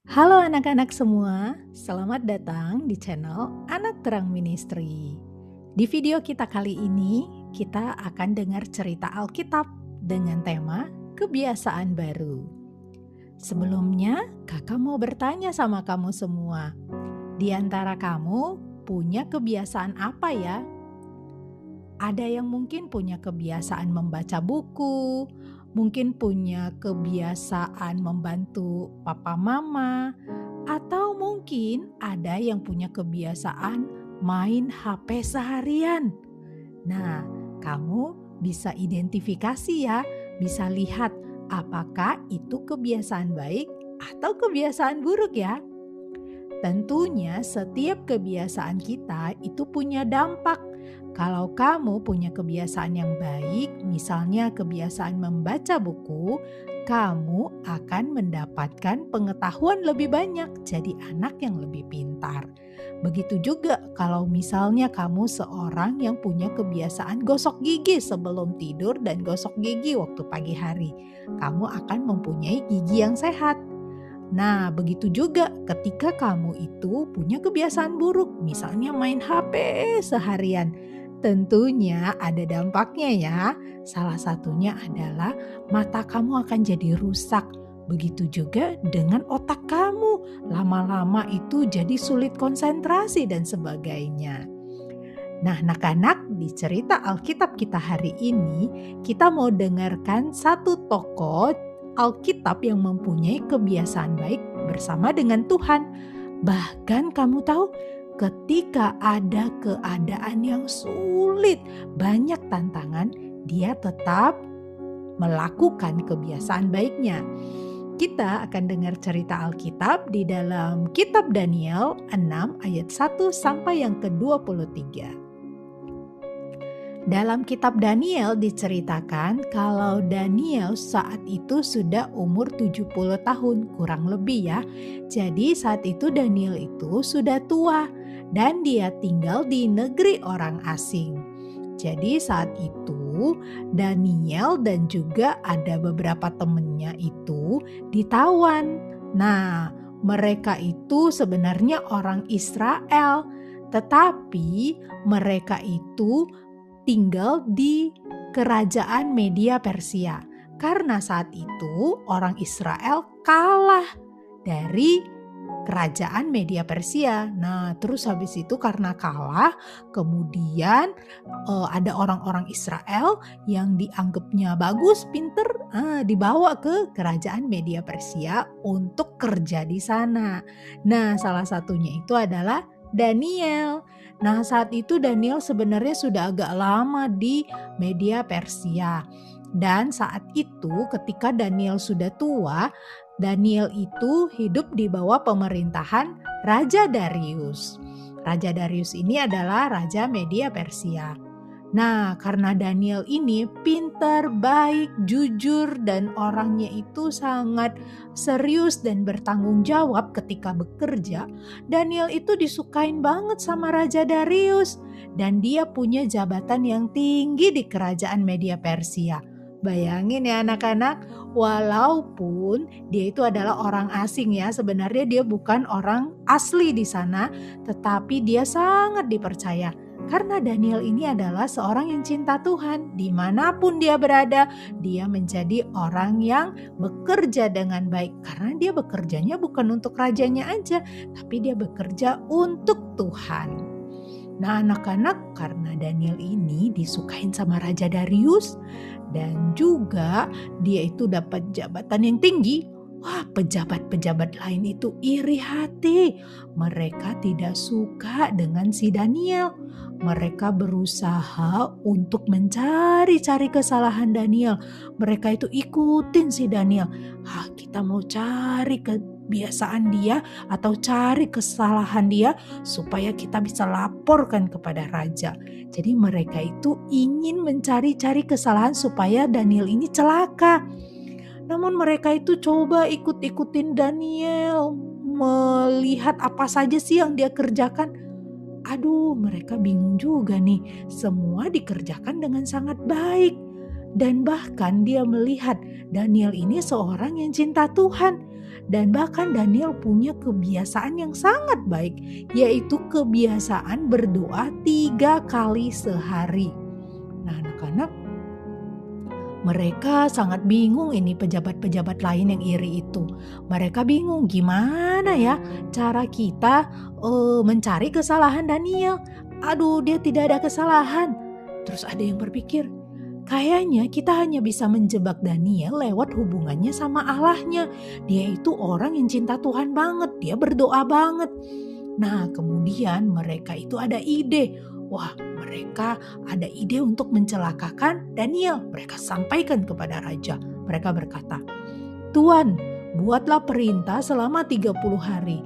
Halo anak-anak semua, selamat datang di channel Anak Terang Ministry. Di video kita kali ini, kita akan dengar cerita Alkitab dengan tema kebiasaan baru. Sebelumnya, kakak mau bertanya sama kamu semua. Di antara kamu punya kebiasaan apa ya? Ada yang mungkin punya kebiasaan membaca buku, mungkin punya kebiasaan membantu papa mama, atau mungkin ada yang punya kebiasaan main HP seharian. Nah, kamu bisa identifikasi ya, bisa lihat apakah itu kebiasaan baik atau kebiasaan buruk ya. Tentunya setiap kebiasaan kita itu punya dampak. Kalau kamu punya kebiasaan yang baik, misalnya kebiasaan membaca buku, kamu akan mendapatkan pengetahuan lebih banyak, jadi anak yang lebih pintar. Begitu juga kalau misalnya kamu seorang yang punya kebiasaan gosok gigi sebelum tidur dan gosok gigi waktu pagi hari, kamu akan mempunyai gigi yang sehat. Nah, begitu juga ketika kamu itu punya kebiasaan buruk, misalnya main HP seharian. Tentunya ada dampaknya ya. Salah satunya adalah mata kamu akan jadi rusak. Begitu juga dengan otak kamu. Lama-lama itu jadi sulit konsentrasi dan sebagainya. Nah, anak-anak, di cerita Alkitab kita hari ini, kita mau dengarkan satu tokoh Alkitab yang mempunyai kebiasaan baik bersama dengan Tuhan. Bahkan kamu tahu, ketika ada keadaan yang sulit, banyak tantangan, dia tetap melakukan kebiasaan baiknya. Kita akan dengar cerita Alkitab di dalam kitab Daniel 6 ayat 1 sampai yang ke-23. Dalam kitab Daniel diceritakan kalau Daniel saat itu sudah umur 70 tahun, kurang lebih ya. Jadi saat itu Daniel itu sudah tua dan dia tinggal di negeri orang asing. Jadi saat itu Daniel dan juga ada beberapa temannya itu ditawan. Nah, mereka itu sebenarnya orang Israel, tetapi mereka itu tinggal di kerajaan Media Persia. Karena saat itu orang Israel kalah dari kerajaan Media Persia. Nah, terus habis itu karena kalah, kemudian ada orang-orang Israel yang dianggapnya bagus, pinter, dibawa ke kerajaan Media Persia untuk kerja di sana. Nah, salah satunya itu adalah Daniel. Nah, saat itu Daniel sebenarnya sudah agak lama di Media Persia. Dan saat itu ketika Daniel sudah tua, Daniel itu hidup di bawah pemerintahan Raja Darius. Raja Darius ini adalah Raja Media Persia. Nah, karena Daniel ini pintar, baik, jujur, dan orangnya itu sangat serius dan bertanggung jawab ketika bekerja, Daniel itu disukain banget sama Raja Darius. Dan dia punya jabatan yang tinggi di kerajaan Media Persia. Bayangin ya anak-anak, walaupun dia itu adalah orang asing ya, sebenarnya dia bukan orang asli di sana, tetapi dia sangat dipercaya. Karena Daniel ini adalah seorang yang cinta Tuhan, dimanapun dia berada, dia menjadi orang yang bekerja dengan baik. Karena dia bekerjanya bukan untuk rajanya aja, tapi dia bekerja untuk Tuhan. Nah anak-anak, karena Daniel ini disukain sama Raja Darius dan juga dia itu dapat jabatan yang tinggi, wah, pejabat-pejabat lain itu iri hati. Mereka tidak suka dengan si Daniel. Mereka berusaha untuk mencari-cari kesalahan Daniel. Mereka itu ikutin si Daniel. Kita mau cari kebiasaan dia atau cari kesalahan dia supaya kita bisa laporkan kepada raja. Jadi mereka itu ingin mencari-cari kesalahan supaya Daniel ini celaka. Namun mereka itu coba ikut-ikutin Daniel, melihat apa saja sih yang dia kerjakan. Aduh, mereka bingung juga nih. Semua dikerjakan dengan sangat baik. Dan bahkan dia melihat Daniel ini seorang yang cinta Tuhan. Dan bahkan Daniel punya kebiasaan yang sangat baik, yaitu kebiasaan berdoa 3 kali sehari. Nah anak-anak, mereka sangat bingung ini pejabat-pejabat lain yang iri itu. Mereka bingung gimana ya cara kita mencari kesalahan Daniel. Aduh, dia tidak ada kesalahan. Terus ada yang berpikir, kayaknya kita hanya bisa menjebak Daniel lewat hubungannya sama Allahnya. Dia itu orang yang cinta Tuhan banget, dia berdoa banget. Nah, kemudian mereka itu ada ide. Wah, mereka ada ide untuk mencelakakan Daniel. Mereka sampaikan kepada raja. Mereka berkata, "Tuan, buatlah perintah selama 30 hari.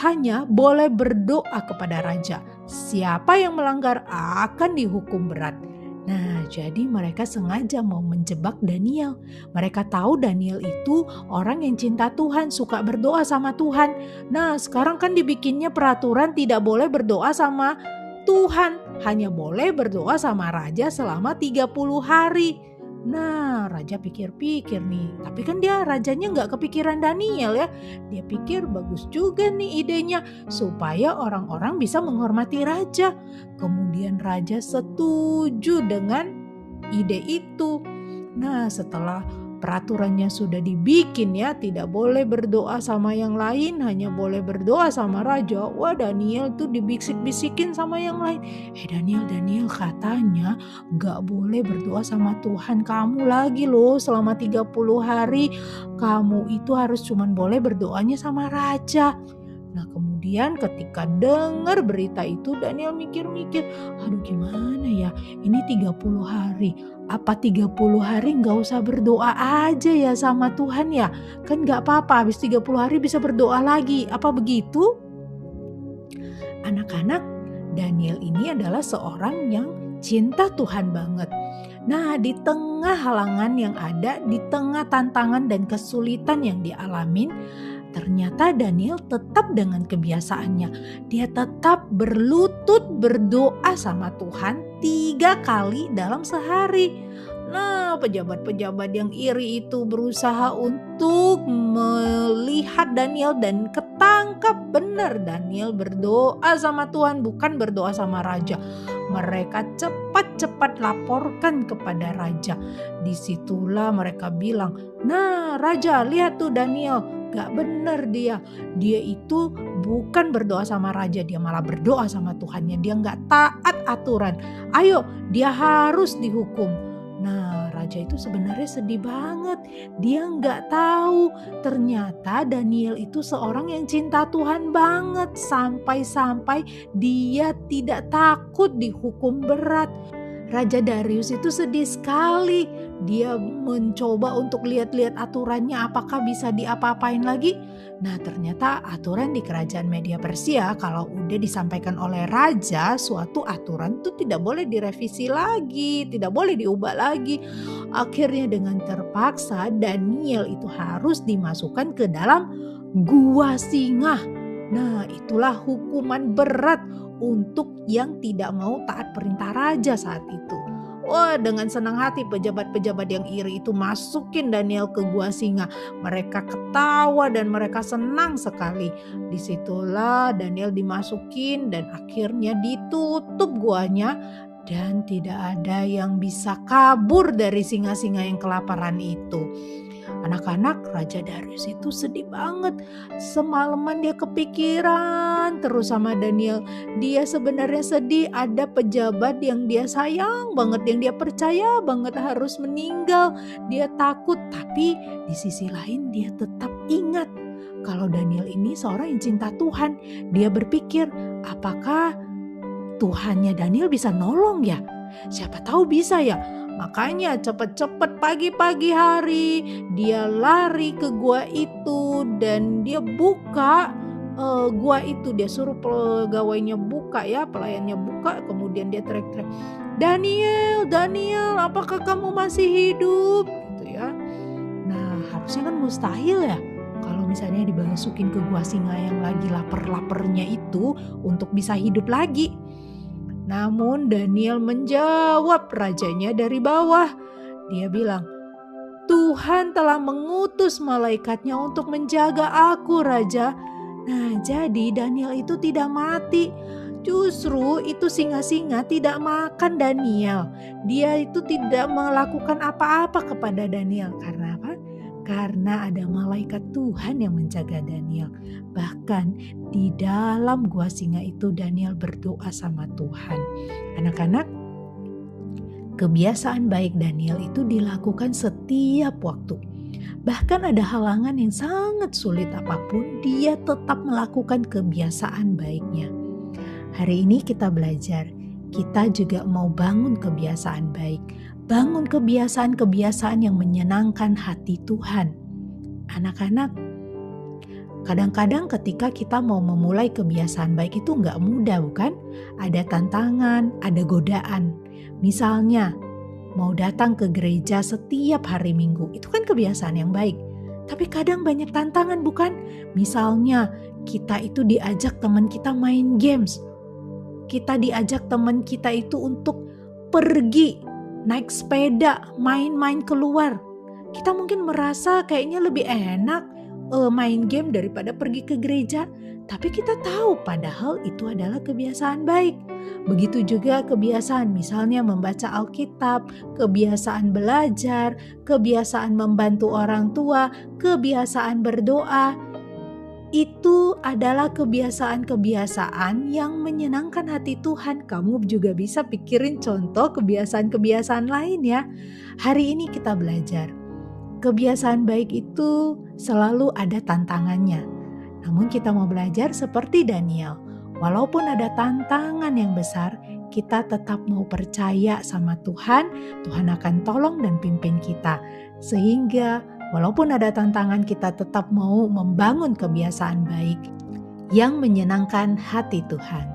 Hanya boleh berdoa kepada raja. Siapa yang melanggar akan dihukum berat." Nah, jadi mereka sengaja mau menjebak Daniel. Mereka tahu Daniel itu orang yang cinta Tuhan, suka berdoa sama Tuhan. Nah, sekarang kan dibikinnya peraturan tidak boleh berdoa sama Tuhan, hanya boleh berdoa sama raja selama 30 hari. Nah, raja pikir-pikir nih, tapi kan rajanya nggak kepikiran Daniel ya. Dia pikir bagus juga nih idenya, supaya orang-orang bisa menghormati raja. Kemudian raja setuju dengan ide itu. Nah, setelah peraturannya sudah dibikin ya, tidak boleh berdoa sama yang lain, hanya boleh berdoa sama raja. Wah, Daniel tuh dibisik-bisikin sama yang lain. Daniel katanya gak boleh berdoa sama Tuhan kamu lagi loh selama 30 hari. Kamu itu harus cuman boleh berdoanya sama raja. Nah, kemudian ketika dengar berita itu Daniel mikir-mikir, aduh gimana ya, ini 30 hari. Apa 30 hari gak usah berdoa aja ya sama Tuhan ya? Kan gak apa-apa, habis 30 hari bisa berdoa lagi. Apa begitu? Anak-anak, Daniel ini adalah seorang yang cinta Tuhan banget. Nah, di tengah halangan yang ada, di tengah tantangan dan kesulitan yang dialamin, ternyata Daniel tetap dengan kebiasaannya. Dia tetap berlutut berdoa sama Tuhan 3 kali dalam sehari. Nah, pejabat-pejabat yang iri itu berusaha untuk melihat Daniel dan ketangkap benar Daniel berdoa sama Tuhan, bukan berdoa sama raja. Mereka cepat-cepat laporkan kepada raja. Disitulah mereka bilang, "Nah, raja, lihat tuh Daniel, gak benar dia. Dia itu bukan berdoa sama raja, dia malah berdoa sama Tuhannya. Dia gak taat aturan. Ayo, dia harus dihukum." Nah, raja itu sebenarnya sedih banget. Dia gak tahu ternyata Daniel itu seorang yang cinta Tuhan banget. Sampai-sampai dia tidak takut dihukum berat. Raja Darius itu sedih sekali. Dia mencoba untuk lihat-lihat aturannya apakah bisa diapa-apain lagi. Nah, ternyata aturan di kerajaan Media Persia kalau udah disampaikan oleh raja suatu aturan itu tidak boleh direvisi lagi, tidak boleh diubah lagi. Akhirnya dengan terpaksa Daniel itu harus dimasukkan ke dalam gua singa. Nah, itulah hukuman berat untuk yang tidak mau taat perintah raja saat itu. Wah, dengan senang hati pejabat-pejabat yang iri itu masukin Daniel ke gua singa. Mereka ketawa dan mereka senang sekali. Disitulah Daniel dimasukin dan akhirnya ditutup guanya. Dan tidak ada yang bisa kabur dari singa-singa yang kelaparan itu. Anak-anak, Raja Darius itu sedih banget. Semalaman dia kepikiran terus sama Daniel. Dia sebenarnya sedih ada pejabat yang dia sayang banget, yang dia percaya banget harus meninggal. Dia takut, tapi di sisi lain dia tetap ingat kalau Daniel ini seorang yang cinta Tuhan. Dia berpikir, apakah Tuhannya Daniel bisa nolong ya? Siapa tahu bisa ya. Makanya cepet-cepet pagi-pagi hari dia lari ke gua itu dan dia buka gua itu. Dia suruh pegawainya buka ya, pelayannya buka. Kemudian dia teriak-teriak, Daniel, Daniel, apakah kamu masih hidup? Gitu ya. Nah, harusnya kan mustahil ya kalau misalnya dimasukin ke gua singa yang lagi lapar-laparnya itu untuk bisa hidup lagi. Namun Daniel menjawab rajanya dari bawah. Dia bilang, Tuhan telah mengutus malaikatnya untuk menjaga aku, Raja. Nah, jadi Daniel itu tidak mati. Justru itu singa-singa tidak makan Daniel. Dia itu tidak melakukan apa-apa kepada Daniel. Karena apa? Karena ada malaikat Tuhan yang menjaga Daniel. Bahkan di dalam gua singa itu Daniel berdoa sama Tuhan. Anak-anak, kebiasaan baik Daniel itu dilakukan setiap waktu. Bahkan ada halangan yang sangat sulit apapun, dia tetap melakukan kebiasaan baiknya. Hari ini kita belajar, kita juga mau bangun kebiasaan baik. Bangun kebiasaan-kebiasaan yang menyenangkan hati Tuhan. Anak-anak, kadang-kadang ketika kita mau memulai kebiasaan baik itu nggak mudah, bukan? Ada tantangan, ada godaan. Misalnya, mau datang ke gereja setiap hari Minggu, itu kan kebiasaan yang baik. Tapi kadang banyak tantangan, bukan? Misalnya, kita itu diajak teman kita main games. Kita diajak teman kita itu untuk pergi, naik sepeda, main-main keluar. Kita mungkin merasa kayaknya lebih enak main game daripada pergi ke gereja. Tapi kita tahu padahal itu adalah kebiasaan baik. Begitu juga kebiasaan misalnya membaca Alkitab, kebiasaan belajar, kebiasaan membantu orang tua, kebiasaan berdoa. Itu adalah kebiasaan-kebiasaan yang menyenangkan hati Tuhan. Kamu juga bisa pikirin contoh kebiasaan-kebiasaan lain ya. Hari ini kita belajar. Kebiasaan baik itu selalu ada tantangannya. Namun kita mau belajar seperti Daniel. Walaupun ada tantangan yang besar, kita tetap mau percaya sama Tuhan. Tuhan akan tolong dan pimpin kita. Sehingga walaupun ada tantangan, kita tetap mau membangun kebiasaan baik yang menyenangkan hati Tuhan.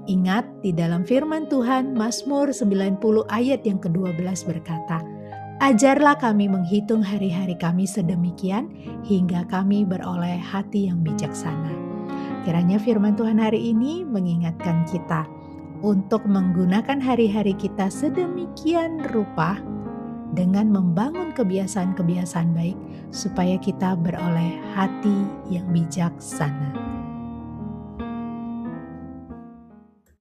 Ingat, di dalam firman Tuhan, Mazmur 90 ayat yang ke-12 berkata, "Ajarlah kami menghitung hari-hari kami sedemikian, hingga kami beroleh hati yang bijaksana." Kiranya firman Tuhan hari ini mengingatkan kita untuk menggunakan hari-hari kita sedemikian rupa dengan membangun kebiasaan-kebiasaan baik supaya kita beroleh hati yang bijaksana.